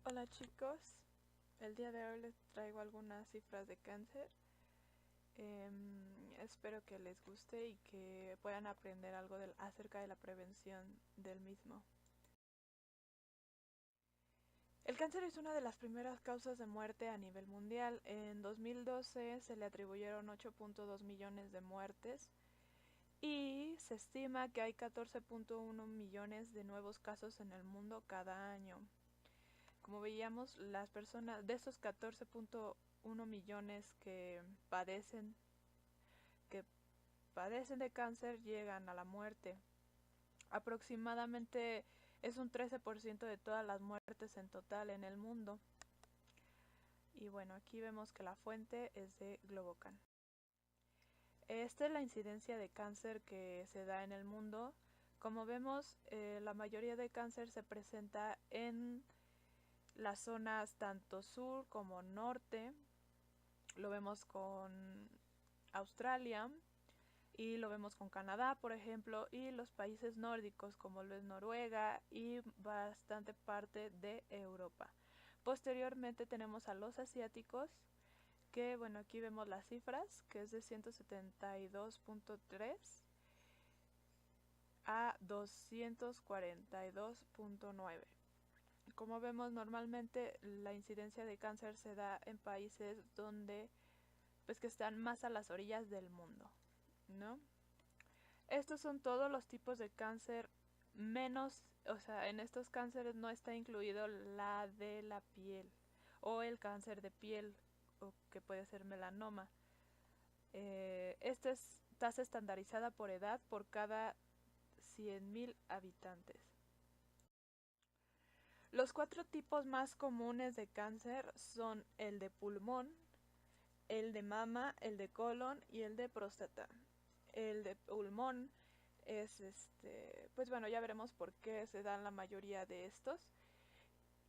Hola chicos, el día de hoy les traigo algunas cifras de cáncer. Espero que les guste y que puedan aprender algo acerca de la prevención del mismo. El cáncer es una de las primeras causas de muerte a nivel mundial. En 2012 se le atribuyeron 8.2 millones de muertes y se estima que hay 14.1 millones de nuevos casos en el mundo cada año. Como veíamos, las personas de esos 14.1 millones que padecen de cáncer llegan a la muerte. Aproximadamente es un 13% de todas las muertes en total en el mundo. Y bueno, aquí vemos que la fuente es de Globocan. Esta es la incidencia de cáncer que se da en el mundo. Como vemos, la mayoría de cáncer se presenta en las zonas tanto sur como norte. Lo vemos con Australia y lo vemos con Canadá, por ejemplo, y los países nórdicos como lo es Noruega y bastante parte de Europa. Posteriormente tenemos a los asiáticos, que bueno, aquí vemos las cifras, que es de 172.3 a 242.9. Como vemos, normalmente la incidencia de cáncer se da en países donde pues que están más a las orillas del mundo, ¿no? Estos son todos los tipos de cáncer menos, o sea, en estos cánceres no está incluido la de la piel o el cáncer de piel, o que puede ser melanoma. Esta es tasa estandarizada por edad por cada 100.000 habitantes. Los cuatro tipos más comunes de cáncer son el de pulmón, el de mama, el de colon y el de próstata. El de pulmón es pues bueno, ya veremos por qué se dan la mayoría de estos.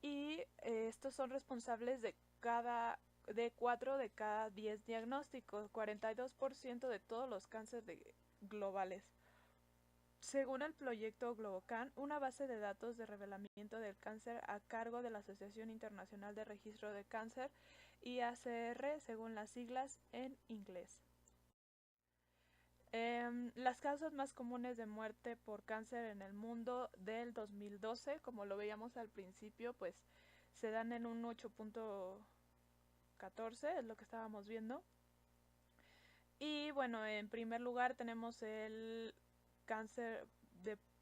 Y estos son responsables de 4 de cada 10 diagnósticos, 42% de todos los cánceres globales. Según el proyecto Globocan, una base de datos de revelamiento del cáncer a cargo de la Asociación Internacional de Registro de Cáncer, IACR, según las siglas en inglés. Las causas más comunes de muerte por cáncer en el mundo del 2012, como lo veíamos al principio, pues se dan en un 8.14, es lo que estábamos viendo. Y bueno, en primer lugar tenemos el cáncer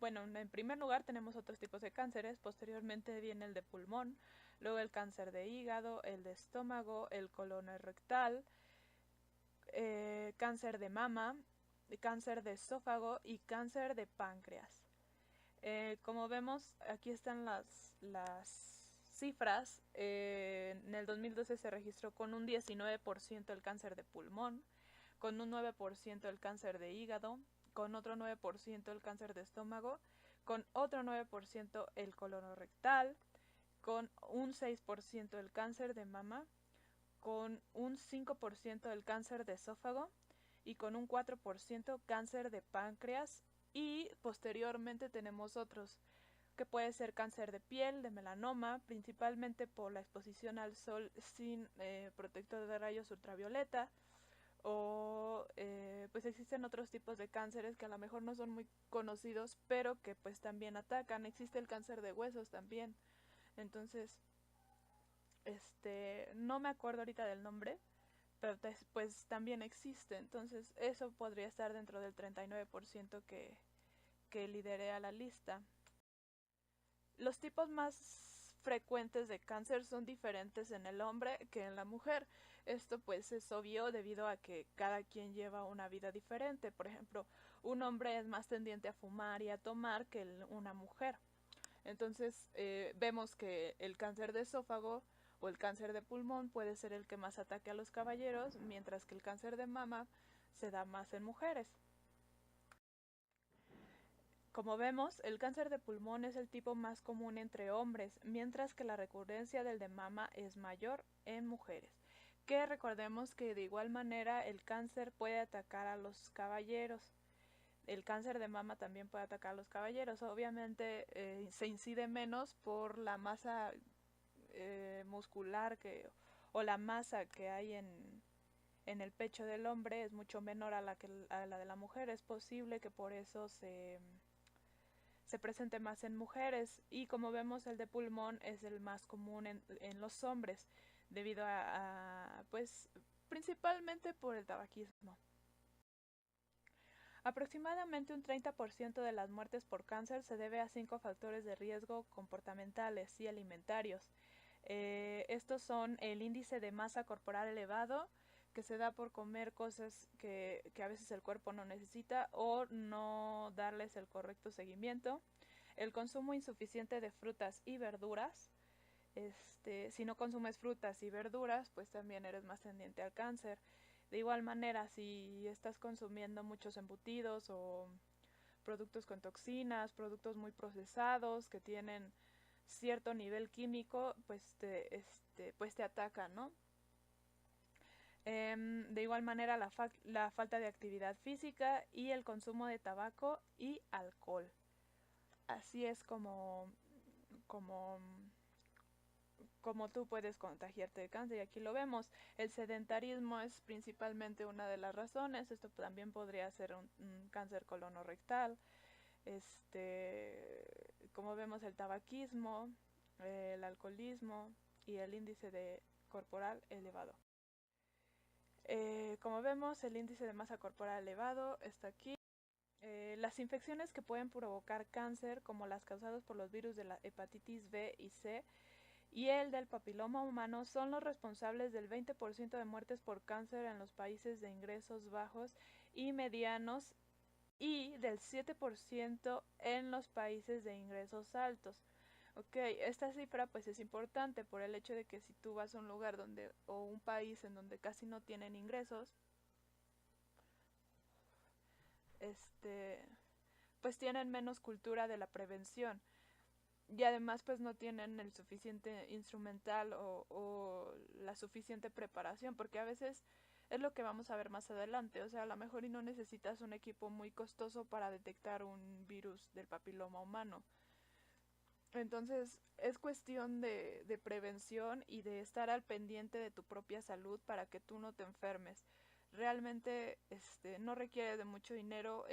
en primer lugar tenemos otros tipos de cánceres, posteriormente viene el de pulmón, luego el cáncer de hígado, el de estómago, el colon rectal, cáncer de mama, cáncer de esófago y cáncer de páncreas. Como vemos, aquí están las cifras. En el 2012 se registró con un 19% el cáncer de pulmón, con un 9% el cáncer de hígado, con otro 9% el cáncer de estómago, con otro 9% el colorectal, con un 6% el cáncer de mama, con un 5% el cáncer de esófago y con un 4% cáncer de páncreas. Y posteriormente tenemos otros, que puede ser cáncer de piel, de melanoma, principalmente por la exposición al sol sin protector de rayos ultravioleta, o pues existen otros tipos de cánceres que a lo mejor no son muy conocidos, pero que pues también atacan. Existe el cáncer de huesos también. Entonces, no me acuerdo ahorita del nombre, pero pues también existe. Entonces, eso podría estar dentro del 39% que lidere la lista. Los tipos más frecuentes de cáncer son diferentes en el hombre que en la mujer. Esto pues es obvio debido a que cada quien lleva una vida diferente. Por ejemplo, un hombre es más tendiente a fumar y a tomar que una mujer. Entonces vemos que el cáncer de esófago o el cáncer de pulmón puede ser el que más ataque a los caballeros, mientras que el cáncer de mama se da más en mujeres. Como vemos, el cáncer de pulmón es el tipo más común entre hombres, mientras que la recurrencia del de mama es mayor en mujeres. Que recordemos que de igual manera el cáncer puede atacar a los caballeros. El cáncer de mama también puede atacar a los caballeros. Obviamente se incide menos por la masa muscular o la masa que hay en el pecho del hombre es mucho menor a la de la mujer. Es posible que por eso se presente más en mujeres, y como vemos el de pulmón es el más común en los hombres debido pues principalmente por el tabaquismo. Aproximadamente un 30% de las muertes por cáncer se debe a 5 factores de riesgo comportamentales y alimentarios. Estos son el índice de masa corporal elevado, que se da por comer cosas que a veces el cuerpo no necesita o no darles el correcto seguimiento. El consumo insuficiente de frutas y verduras. Si no consumes frutas y verduras, pues también eres más tendiente al cáncer. De igual manera, si estás consumiendo muchos embutidos o productos con toxinas, productos muy procesados que tienen cierto nivel químico, pues te atacan, ¿no? De igual manera, la falta de actividad física y el consumo de tabaco y alcohol. Así es como, como tú puedes contagiarte de cáncer, y aquí lo vemos. El sedentarismo es principalmente una de las razones. Esto también podría ser un cáncer colonorrectal. Como vemos, el tabaquismo, el alcoholismo y el índice de corporal elevado. Como vemos, el índice de masa corporal elevado está aquí. Las infecciones que pueden provocar cáncer, como las causadas por los virus de la hepatitis B y C y el del papiloma humano, son los responsables del 20% de muertes por cáncer en los países de ingresos bajos y medianos y del 7% en los países de ingresos altos. Ok, esta cifra pues es importante por el hecho de que si tú vas a un lugar o un país en donde casi no tienen ingresos, pues tienen menos cultura de la prevención, y además pues no tienen el suficiente instrumental o la suficiente preparación, porque a veces es lo que vamos a ver más adelante. O sea, a lo mejor y no necesitas un equipo muy costoso para detectar un virus del papiloma humano. Entonces es cuestión de prevención y de estar al pendiente de tu propia salud para que tú no te enfermes. Realmente no requiere de mucho dinero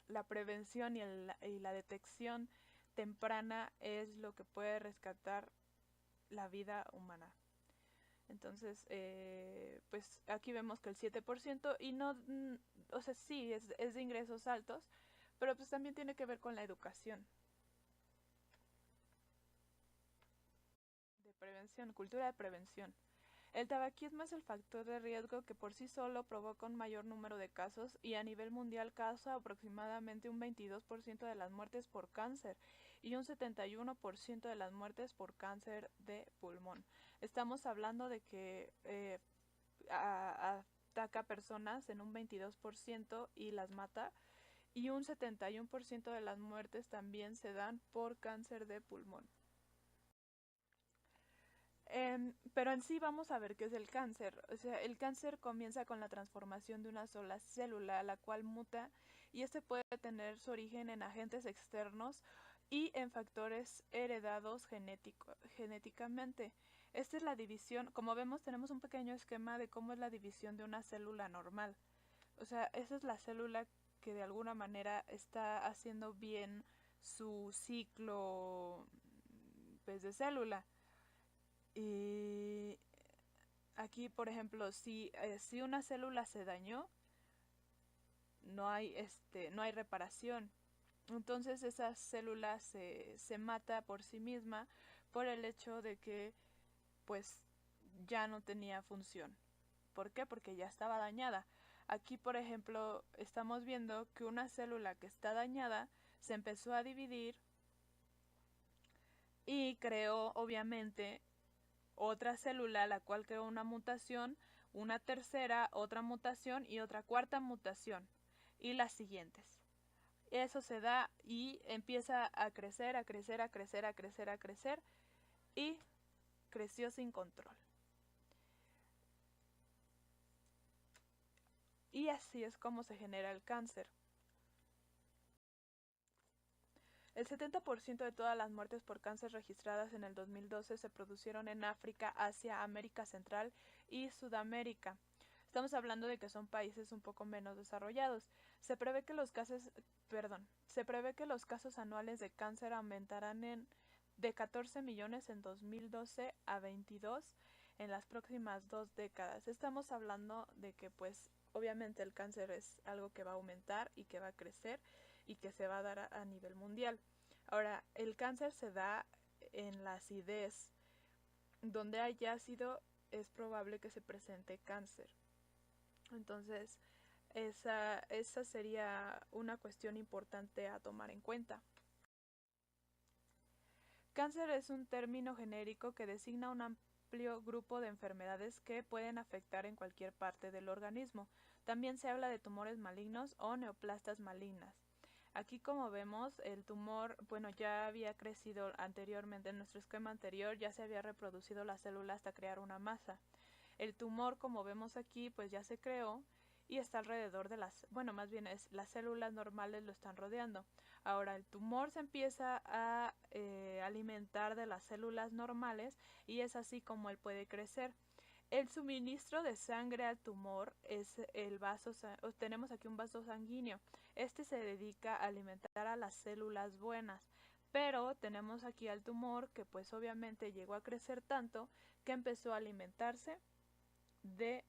la prevención y la detección temprana es lo que puede rescatar la vida humana. Entonces, pues aquí vemos que el 7% y no, o sea, sí, es de ingresos altos, pero pues también tiene que ver con la educación. De prevención, cultura de prevención. El tabaquismo es el factor de riesgo que por sí solo provoca un mayor número de casos y a nivel mundial causa aproximadamente un 22% de las muertes por cáncer y un 71% de las muertes por cáncer de pulmón. Estamos hablando de que ataca a personas en un 22% y las mata, y un 71% de las muertes también se dan por cáncer de pulmón. Pero en sí vamos a ver qué es el cáncer. O sea, el cáncer comienza con la transformación de una sola célula, la cual muta, y este puede tener su origen en agentes externos y en factores heredados genéticamente. Esta es la división. Como vemos, tenemos un pequeño esquema de cómo es la división de una célula normal. O sea, esa es la célula que de alguna manera está haciendo bien su ciclo, pues, de célula. Y aquí, por ejemplo, si una célula se dañó, no hay reparación. Entonces esa célula se mata por sí misma por el hecho de que pues ya no tenía función. ¿Por qué? Porque ya estaba dañada. Aquí, por ejemplo, estamos viendo que una célula que está dañada se empezó a dividir y creó obviamente otra célula, la cual creó una mutación, una tercera, otra mutación y otra cuarta mutación, y las siguientes. Eso se da y empieza a crecer, a crecer, a crecer, a crecer, a crecer, y creció sin control. Y así es como se genera el cáncer. El 70% de todas las muertes por cáncer registradas en el 2012 se produjeron en África, Asia, América Central y Sudamérica. Estamos hablando de que son países un poco menos desarrollados. Se prevé que los casos anuales de cáncer aumentarán de 14 millones en 2012 a 22 en las próximas 2 décadas. Estamos hablando de que pues obviamente el cáncer es algo que va a aumentar y que va a crecer y que se va a dar a nivel mundial. Ahora, el cáncer se da en la acidez. Donde hay ácido es probable que se presente cáncer. Entonces, esa sería una cuestión importante a tomar en cuenta. Cáncer es un término genérico que designa un amplio grupo de enfermedades que pueden afectar en cualquier parte del organismo. También se habla de tumores malignos o neoplastas malignas. Aquí como vemos el tumor, bueno, ya había crecido anteriormente, en nuestro esquema anterior ya se había reproducido la célula hasta crear una masa. El tumor, como vemos aquí, pues ya se creó y está alrededor de más bien las células normales lo están rodeando. Ahora el tumor se empieza a alimentar de las células normales y es así como él puede crecer. El suministro de sangre al tumor es el vaso, tenemos aquí un vaso sanguíneo. Este se dedica a alimentar a las células buenas, pero tenemos aquí al tumor que pues obviamente llegó a crecer tanto que empezó a alimentarse del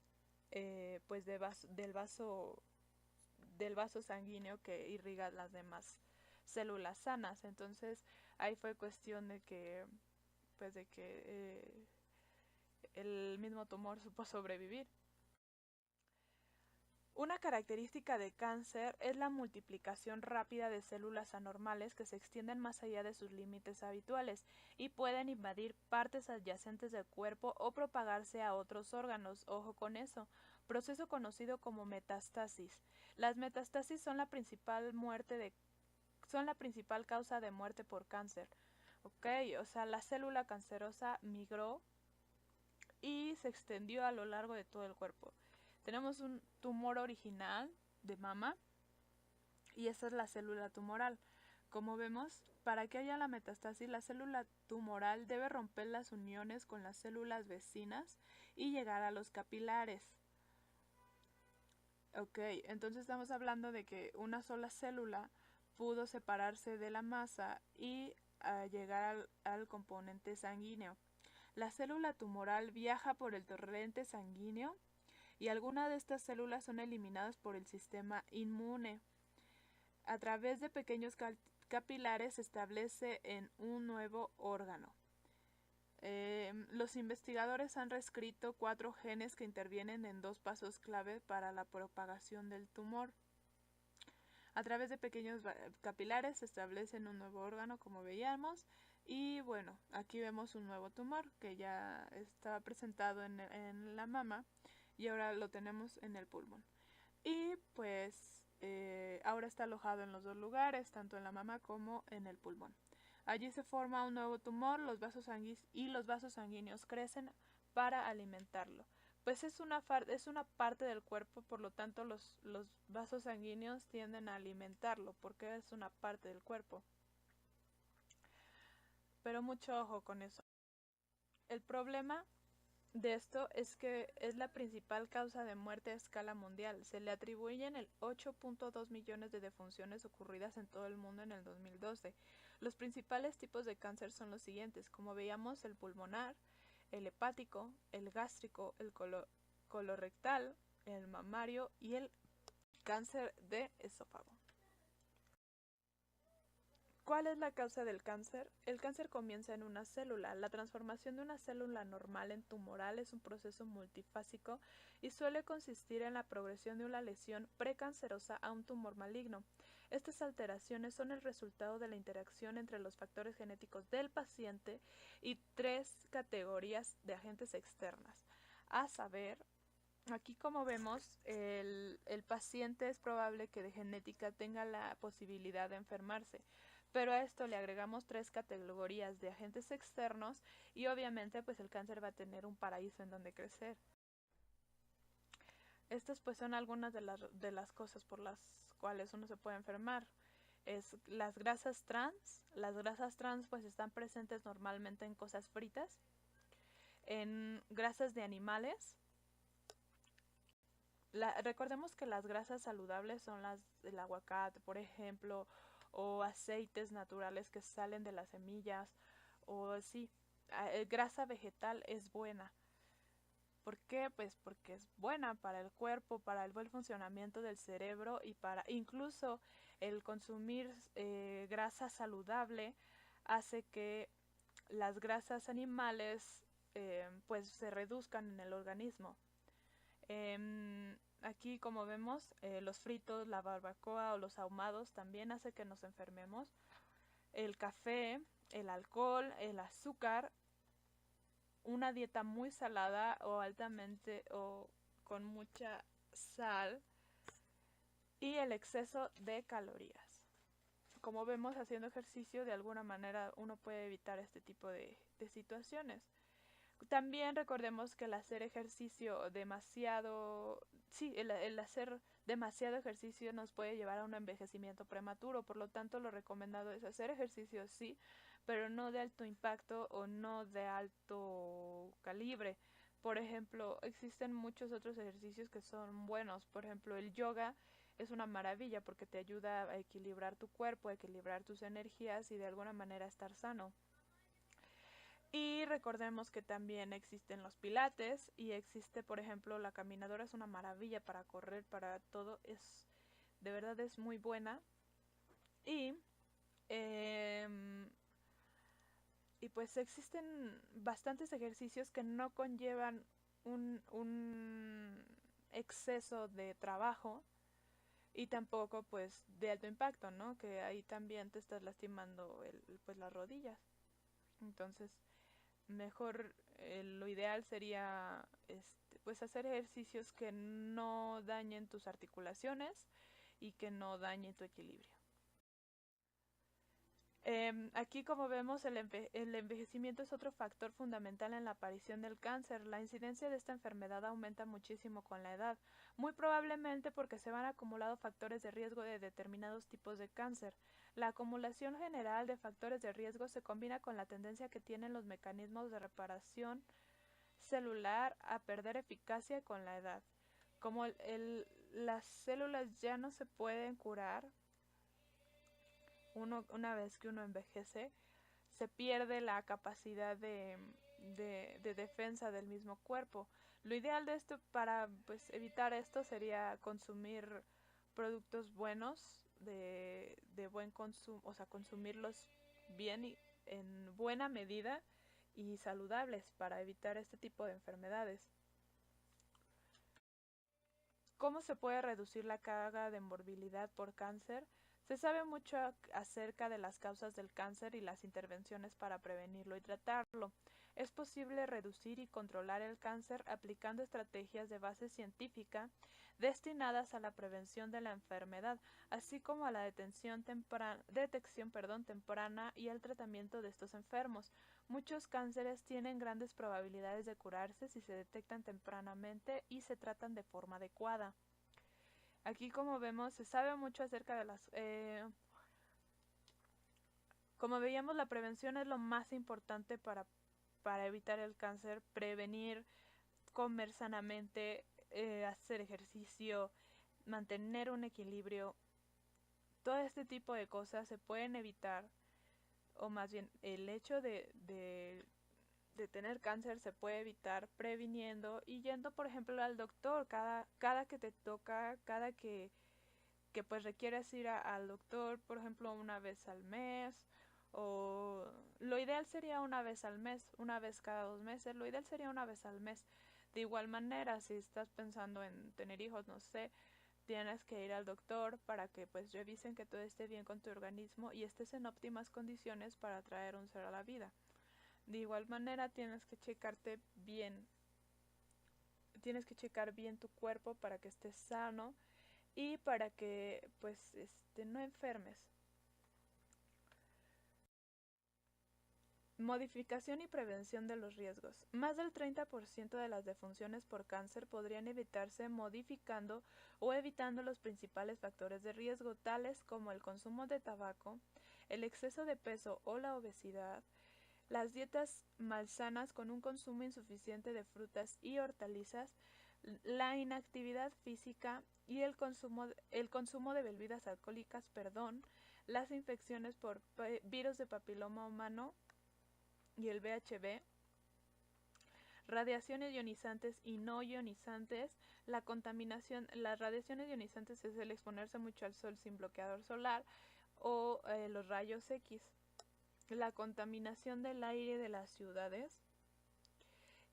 vaso sanguíneo que irriga las demás células sanas. Entonces ahí fue cuestión de que el mismo tumor supo sobrevivir. Una característica de cáncer es la multiplicación rápida de células anormales que se extienden más allá de sus límites habituales y pueden invadir partes adyacentes del cuerpo o propagarse a otros órganos. Ojo con eso. Proceso conocido como metastasis. Las metastasis son la principal causa de muerte por cáncer. O sea, la célula cancerosa migró y se extendió a lo largo de todo el cuerpo. Tenemos un tumor original de mama y esa es la célula tumoral. Como vemos, para que haya la metastasis, la célula tumoral debe romper las uniones con las células vecinas y llegar a los capilares. Ok, entonces estamos hablando de que una sola célula pudo separarse de la masa y llegar al componente sanguíneo. La célula tumoral viaja por el torrente sanguíneo y algunas de estas células son eliminadas por el sistema inmune. A través de pequeños capilares se establece en un nuevo órgano. Los investigadores han reescrito 4 genes que intervienen en 2 pasos clave para la propagación del tumor. A través de pequeños capilares se establece en un nuevo órgano, como veíamos, y bueno, aquí vemos un nuevo tumor que ya estaba presentado en la mama y ahora lo tenemos en el pulmón. Y pues ahora está alojado en los 2 lugares, tanto en la mama como en el pulmón. Allí se forma un nuevo tumor, los vasos sanguíneos crecen para alimentarlo. Pues es una parte del cuerpo, por lo tanto los vasos sanguíneos tienden a alimentarlo, porque es una parte del cuerpo. Pero mucho ojo con eso. El problema de esto es que es la principal causa de muerte a escala mundial. Se le atribuyen el 8.2 millones de defunciones ocurridas en todo el mundo en el 2012. Los principales tipos de cáncer son los siguientes, como veíamos: el pulmonar, el hepático, el gástrico, el colorectal, el mamario y el cáncer de esófago. ¿Cuál es la causa del cáncer? El cáncer comienza en una célula. La transformación de una célula normal en tumoral es un proceso multifásico y suele consistir en la progresión de una lesión precancerosa a un tumor maligno. Estas alteraciones son el resultado de la interacción entre los factores genéticos del paciente y 3 categorías de agentes externas, a saber, aquí como vemos, el paciente es probable que de genética tenga la posibilidad de enfermarse, pero a esto le agregamos 3 categorías de agentes externos y obviamente pues el cáncer va a tener un paraíso en donde crecer. Estas pues son algunas de las cosas por las cuales uno se puede enfermar. es las grasas trans. Las grasas trans pues están presentes normalmente en cosas fritas, en grasas de animales. Recordemos que las grasas saludables son las del aguacate, por ejemplo, o aceites naturales que salen de las semillas, o así. Grasa vegetal es buena. ¿Por qué? Pues porque es buena para el cuerpo, para el buen funcionamiento del cerebro y para incluso el consumir grasa saludable hace que las grasas animales pues se reduzcan en el organismo. Aquí como vemos los fritos, la barbacoa o los ahumados también hace que nos enfermemos. El café, el alcohol, el azúcar, una dieta muy salada o altamente o con mucha sal y el exceso de calorías. Como vemos, haciendo ejercicio de alguna manera uno puede evitar este tipo de situaciones. También recordemos que el hacer ejercicio demasiado, sí, el hacer demasiado ejercicio nos puede llevar a un envejecimiento prematuro, por lo tanto lo recomendado es hacer ejercicio sí, pero no de alto impacto o no de alto calibre. Por ejemplo, existen muchos otros ejercicios que son buenos, por ejemplo el yoga es una maravilla porque te ayuda a equilibrar tu cuerpo, a equilibrar tus energías y de alguna manera estar sano. Y recordemos que también existen los pilates y existe, por ejemplo, la caminadora es una maravilla para correr, para todo, es de verdad es muy buena. Y, eh, y pues existen bastantes ejercicios que no conllevan un exceso de trabajo y tampoco pues de alto impacto, ¿no? Que ahí también te estás lastimando pues las rodillas. Entonces, mejor lo ideal sería pues hacer ejercicios que no dañen tus articulaciones y que no dañen tu equilibrio. Aquí como vemos el envejecimiento es otro factor fundamental en la aparición del cáncer. La incidencia de esta enfermedad aumenta muchísimo con la edad, muy probablemente porque se van acumulando factores de riesgo de determinados tipos de cáncer. La acumulación general de factores de riesgo se combina con la tendencia que tienen los mecanismos de reparación celular a perder eficacia con la edad. Como las células ya no se pueden curar una vez que uno envejece, se pierde la capacidad de defensa del mismo cuerpo. Lo ideal de esto para pues evitar esto sería consumir productos buenos de buen consumo, o sea, consumirlos bien y en buena medida y saludables para evitar este tipo de enfermedades. ¿Cómo se puede reducir la carga de morbilidad por cáncer? Se sabe mucho acerca de las causas del cáncer y las intervenciones para prevenirlo y tratarlo. Es posible reducir y controlar el cáncer aplicando estrategias de base científica destinadas a la prevención de la enfermedad, así como a la detección temprana y el tratamiento de estos enfermos. Muchos cánceres tienen grandes probabilidades de curarse si se detectan tempranamente y se tratan de forma adecuada. Aquí como vemos se sabe mucho acerca de las... como veíamos, la prevención es lo más importante para evitar el cáncer, prevenir, comer sanamente, hacer ejercicio, mantener un equilibrio. Todo este tipo de cosas se pueden evitar, o más bien el hecho de tener cáncer se puede evitar previniendo y yendo, por ejemplo, al doctor cada que te toca, cada que pues requieres ir al doctor, por ejemplo, una vez al mes, o lo ideal sería una vez al mes, una vez cada 2 meses, lo ideal sería una vez al mes. De igual manera, si estás pensando en tener hijos, no sé, tienes que ir al doctor para que pues revisen que todo esté bien con tu organismo y estés en óptimas condiciones para traer un ser a la vida. De igual manera, tienes que checar bien tu cuerpo para que estés sano y para que pues no enfermes. Modificación y prevención de los riesgos. Más del 30% de las defunciones por cáncer podrían evitarse modificando o evitando los principales factores de riesgo, tales como el consumo de tabaco, el exceso de peso o la obesidad, las dietas malsanas con un consumo insuficiente de frutas y hortalizas, la inactividad física y el consumo de bebidas alcohólicas, las infecciones por virus de papiloma humano y el VHB, radiaciones ionizantes y no ionizantes. La contaminación, las radiaciones ionizantes es el exponerse mucho al sol sin bloqueador solar o los rayos X. La contaminación del aire de las ciudades,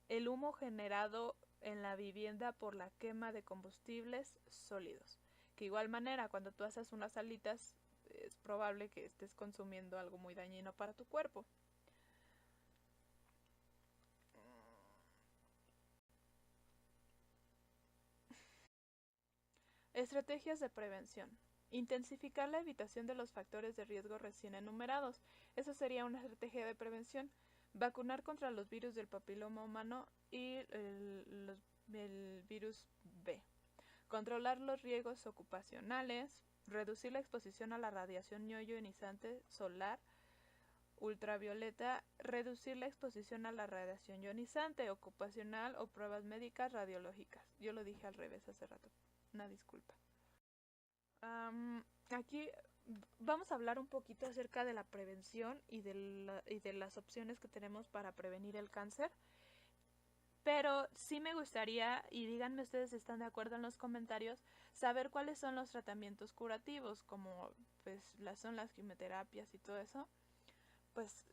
el humo generado en la vivienda por la quema de combustibles sólidos. Que igual manera, cuando tú haces unas alitas, es probable que estés consumiendo algo muy dañino para tu cuerpo. Estrategias de prevención. Intensificar la evitación de los factores de riesgo recién enumerados. Esa sería una estrategia de prevención. Vacunar contra los virus del papiloma humano y el virus B. Controlar los riesgos ocupacionales. Reducir la exposición a la radiación no ionizante solar, ultravioleta. Reducir la exposición a la radiación ionizante ocupacional o pruebas médicas radiológicas. Yo lo dije al revés hace rato. Una disculpa. Aquí vamos a hablar un poquito acerca de la prevención y de las opciones que tenemos para prevenir el cáncer. Pero sí me gustaría, y díganme ustedes si están de acuerdo en los comentarios, saber cuáles son los tratamientos curativos, como pues son las quimioterapias y todo eso. Pues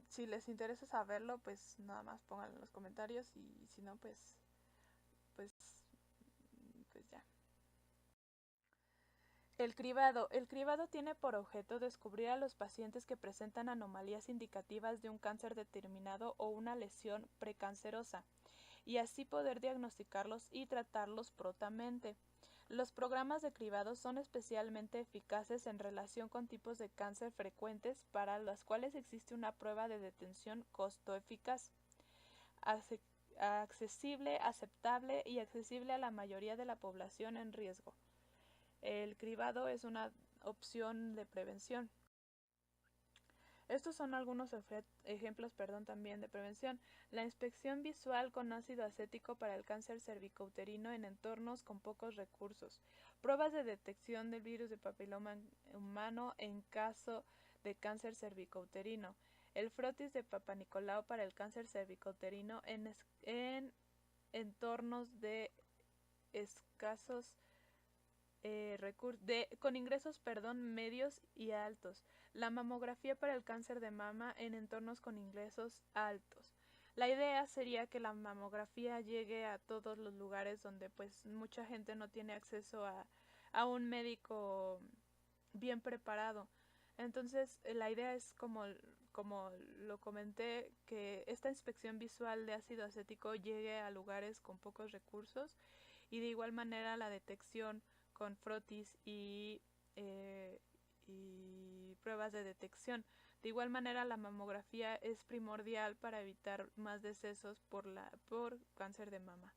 si les interesa saberlo, pues nada más pónganlo en los comentarios, y si no, pues ya. El cribado. El cribado tiene por objeto descubrir a los pacientes que presentan anomalías indicativas de un cáncer determinado o una lesión precancerosa, y así poder diagnosticarlos y tratarlos prontamente. Los programas de cribado son especialmente eficaces en relación con tipos de cáncer frecuentes para los cuales existe una prueba de detención costo-eficaz, accesible, aceptable y accesible a la mayoría de la población en riesgo. El cribado es una opción de prevención. Estos son algunos ejemplos también de prevención. La inspección visual con ácido acético para el cáncer cervicouterino en entornos con pocos recursos. Pruebas de detección del virus de papiloma humano en caso de cáncer cervicouterino. El frotis de Papa Nicolau para el cáncer cervicouterino en entornos de escasos con ingresos medios y altos. La mamografía para el cáncer de mama en entornos con ingresos altos. La idea sería que la mamografía llegue a todos los lugares donde pues mucha gente no tiene acceso a un médico bien preparado. Entonces la idea es, como lo comenté, que esta inspección visual de ácido acético llegue a lugares con pocos recursos, y de igual manera la detección con frotis y pruebas de detección. De igual manera, la mamografía es primordial para evitar más decesos por cáncer de mama.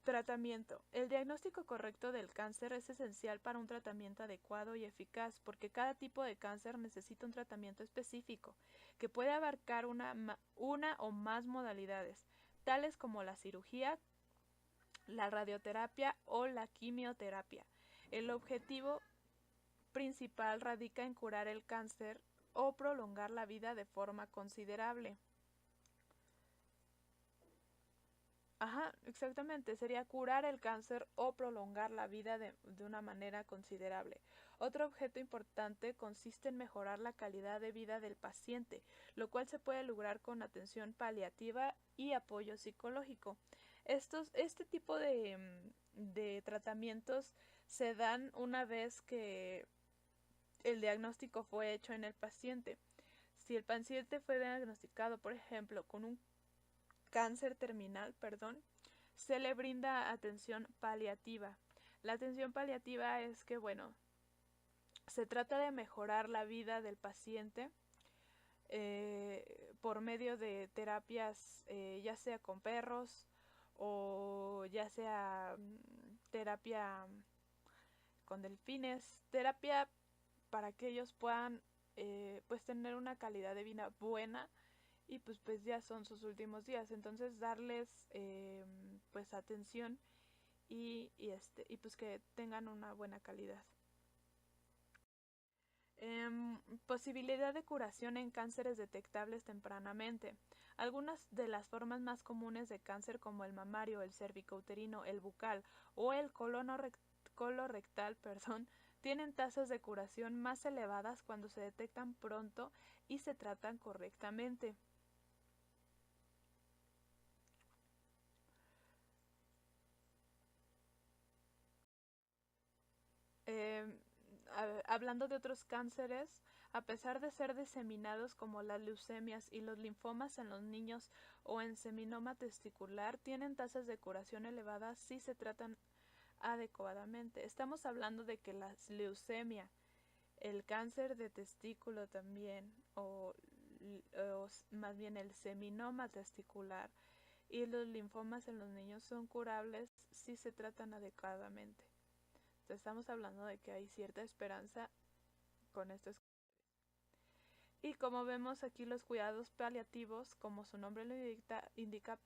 Tratamiento. El diagnóstico correcto del cáncer es esencial para un tratamiento adecuado y eficaz, porque cada tipo de cáncer necesita un tratamiento específico, que puede abarcar una o más modalidades, tales como la cirugía, la radioterapia o la quimioterapia. El objetivo principal radica en curar el cáncer o prolongar la vida de forma considerable. Exactamente, sería curar el cáncer o prolongar la vida de una manera considerable. Otro objeto importante consiste en mejorar la calidad de vida del paciente, lo cual se puede lograr con atención paliativa y apoyo psicológico. Este tipo de tratamientos se dan una vez que el diagnóstico fue hecho en el paciente. Si el paciente fue diagnosticado, por ejemplo, con un cáncer terminal, se le brinda atención paliativa. La atención paliativa es que, Se trata de mejorar la vida del paciente por medio de terapias, ya sea con perros o ya sea terapia con delfines, terapia para que ellos puedan pues tener una calidad de vida buena y pues ya son sus últimos días, entonces darles pues atención y pues que tengan una buena calidad. Posibilidad de curación en cánceres detectables tempranamente. Algunas de las formas más comunes de cáncer como el mamario, el cervicouterino, el bucal o el colorectal, tienen tasas de curación más elevadas cuando se detectan pronto y se tratan correctamente. Eh, Hablando de otros cánceres, a pesar de ser diseminados como las leucemias y los linfomas en los niños o en seminoma testicular, tienen tasas de curación elevadas si se tratan adecuadamente. Estamos hablando de que la leucemia, el cáncer de testículo también, o más bien el seminoma testicular y los linfomas en los niños son curables si se tratan adecuadamente. Estamos hablando de que hay cierta esperanza con estos. Y como vemos aquí los cuidados paliativos, como su nombre lo indica,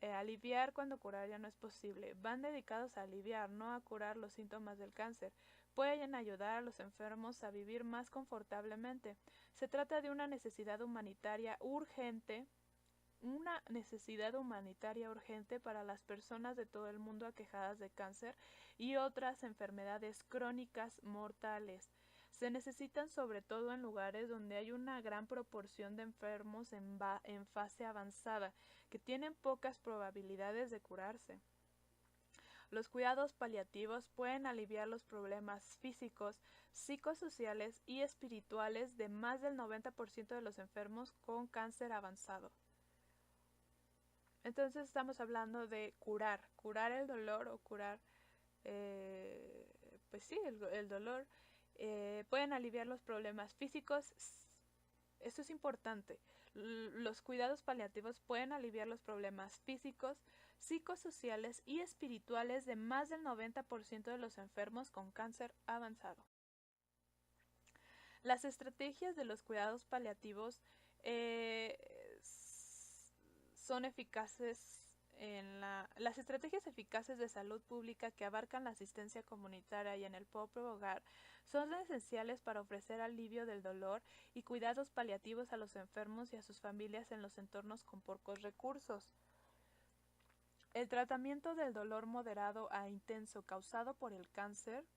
aliviar cuando curar ya no es posible. Van dedicados a aliviar, no a curar los síntomas del cáncer. Pueden ayudar a los enfermos a vivir más confortablemente. Se trata de una necesidad humanitaria urgente para las personas de todo el mundo aquejadas de cáncer y otras enfermedades crónicas mortales. Se necesitan sobre todo en lugares donde hay una gran proporción de enfermos en fase avanzada, que tienen pocas probabilidades de curarse. Los cuidados paliativos pueden aliviar los problemas físicos, psicosociales y espirituales de más del 90% de los enfermos con cáncer avanzado. Entonces estamos hablando de curar el dolor o curar, pues sí, el dolor. Pueden aliviar los problemas físicos. Esto es importante. Los cuidados paliativos pueden aliviar los problemas físicos, psicosociales y espirituales de más del 90% de los enfermos con cáncer avanzado. Las estrategias de los cuidados paliativos son eficaces las estrategias eficaces de salud pública que abarcan la asistencia comunitaria y en el propio hogar son esenciales para ofrecer alivio del dolor y cuidados paliativos a los enfermos y a sus familias en los entornos con pocos recursos. El tratamiento del dolor moderado a intenso causado por el cáncer,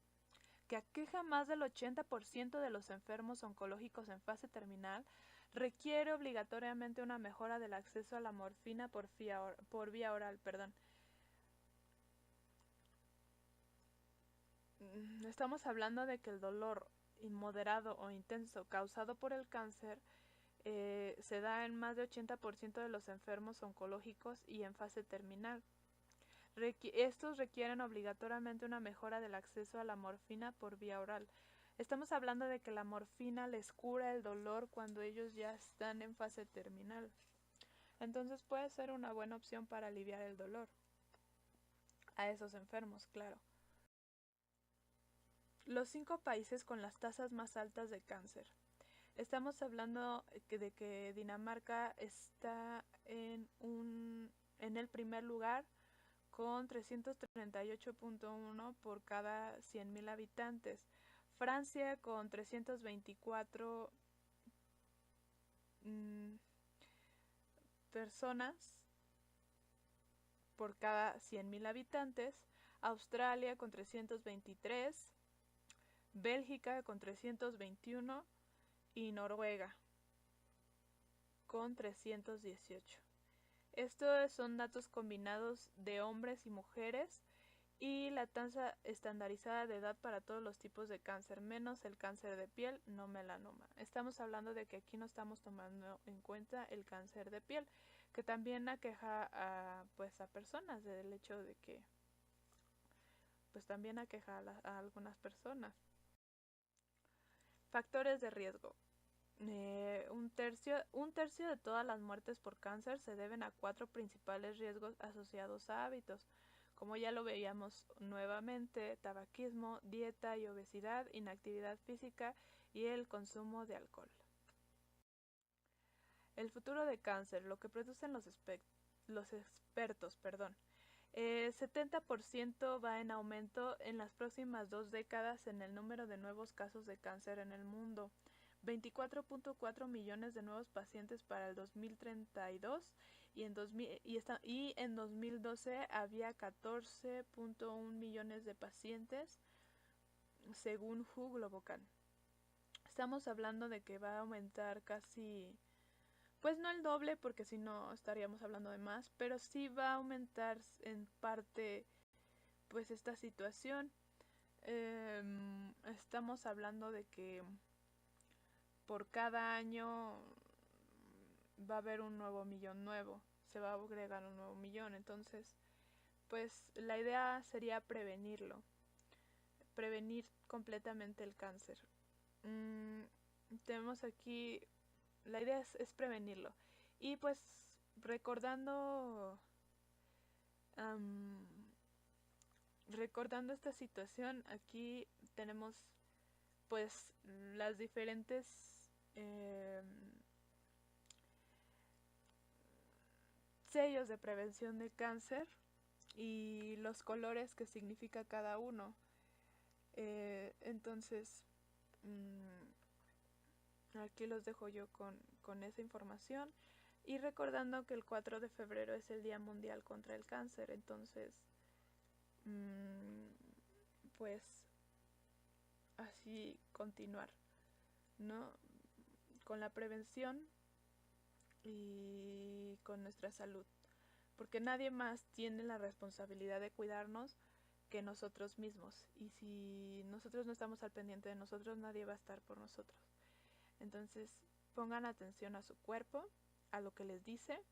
que aqueja más del 80% de los enfermos oncológicos en fase terminal, requiere obligatoriamente una mejora del acceso a la morfina por vía oral. Estamos hablando de que el dolor inmoderado o intenso causado por el cáncer se da en más de 80% de los enfermos oncológicos y en fase terminal. Estos requieren obligatoriamente una mejora del acceso a la morfina por vía oral. Estamos hablando de que la morfina les cura el dolor cuando ellos ya están en fase terminal. Entonces puede ser una buena opción para aliviar el dolor a esos enfermos, claro. Los 5 países con las tasas más altas de cáncer. Estamos hablando de que Dinamarca está en el primer lugar con 338.1 por cada 100.000 habitantes. Francia con 324 personas por cada 100.000 habitantes. Australia con 323, Bélgica con 321 y Noruega con 318. Estos son datos combinados de hombres y mujeres y la tasa estandarizada de edad para todos los tipos de cáncer, menos el cáncer de piel, no melanoma. Estamos hablando de que aquí no estamos tomando en cuenta el cáncer de piel, que también aqueja a personas, del hecho de que pues también aqueja a algunas personas. Factores de riesgo. Un tercio de todas las muertes por cáncer se deben a 4 principales riesgos asociados a hábitos, como ya lo veíamos nuevamente: tabaquismo, dieta y obesidad, inactividad física y el consumo de alcohol. El futuro de cáncer, lo que producen los expertos, 70% va en aumento en las próximas 2 décadas en el número de nuevos casos de cáncer en el mundo. 24.4 millones de nuevos pacientes para el 2032 y en 2012 había 14.1 millones de pacientes según WHO Globocan. Estamos hablando de que va a aumentar casi, pues no el doble, porque si no estaríamos hablando de más, pero sí va a aumentar en parte pues esta situación. Estamos hablando de que por cada año va a haber un nuevo millón nuevo, se va a agregar un nuevo millón. Entonces pues la idea sería prevenir completamente el cáncer. Tenemos aquí, la idea es prevenirlo. Y pues recordando esta situación, aquí tenemos pues las diferentes sellos de prevención de cáncer y los colores que significa cada uno. Entonces aquí los dejo yo con esa información, y recordando que el 4 de febrero es el Día Mundial contra el Cáncer. Entonces pues así continuar, ¿no? Con la prevención y con nuestra salud, porque nadie más tiene la responsabilidad de cuidarnos que nosotros mismos, y si nosotros no estamos al pendiente de nosotros, nadie va a estar por nosotros. Entonces pongan atención a su cuerpo, a lo que les dice,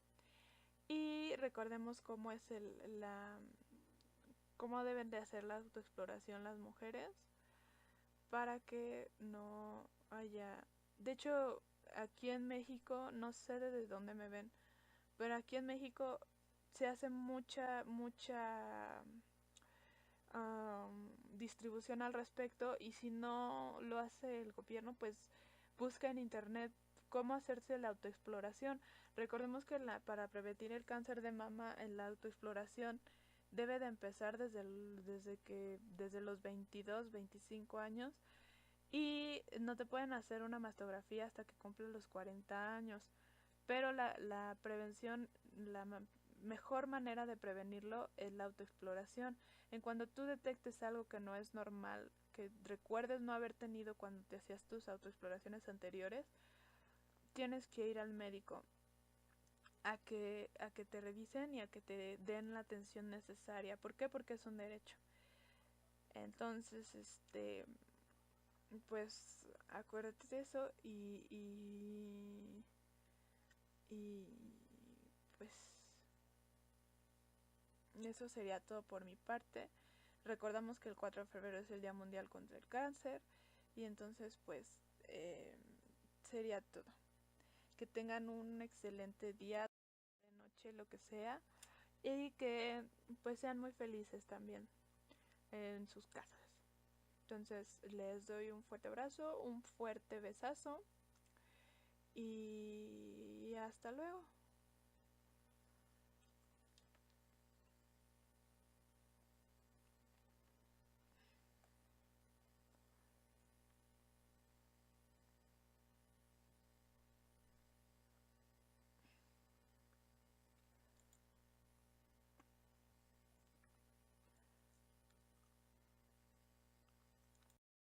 y recordemos cómo deben de hacer la autoexploración las mujeres para que no haya... De hecho, aquí en México, no sé desde dónde me ven, pero aquí en México se hace mucha distribución al respecto, y si no lo hace el gobierno, pues busca en internet cómo hacerse la autoexploración. Recordemos que para prevenir el cáncer de mama, en la autoexploración debe de empezar desde los 22, 25 años, y no te pueden hacer una mastografía hasta que cumples los 40 años. Pero la prevención, mejor manera de prevenirlo es la autoexploración. En cuando tú detectes algo que no es normal, que recuerdes no haber tenido cuando te hacías tus autoexploraciones anteriores, tienes que ir al médico a que te revisen y a que te den la atención necesaria. ¿Por qué? Porque es un derecho. Entonces, pues acuérdate de eso, y pues eso sería todo por mi parte. Recordamos que el 4 de febrero es el Día Mundial contra el Cáncer, y entonces pues sería todo. Que tengan un excelente día, de noche, lo que sea, y que pues sean muy felices también en sus casas. Entonces les doy un fuerte abrazo, un fuerte besazo, y hasta luego.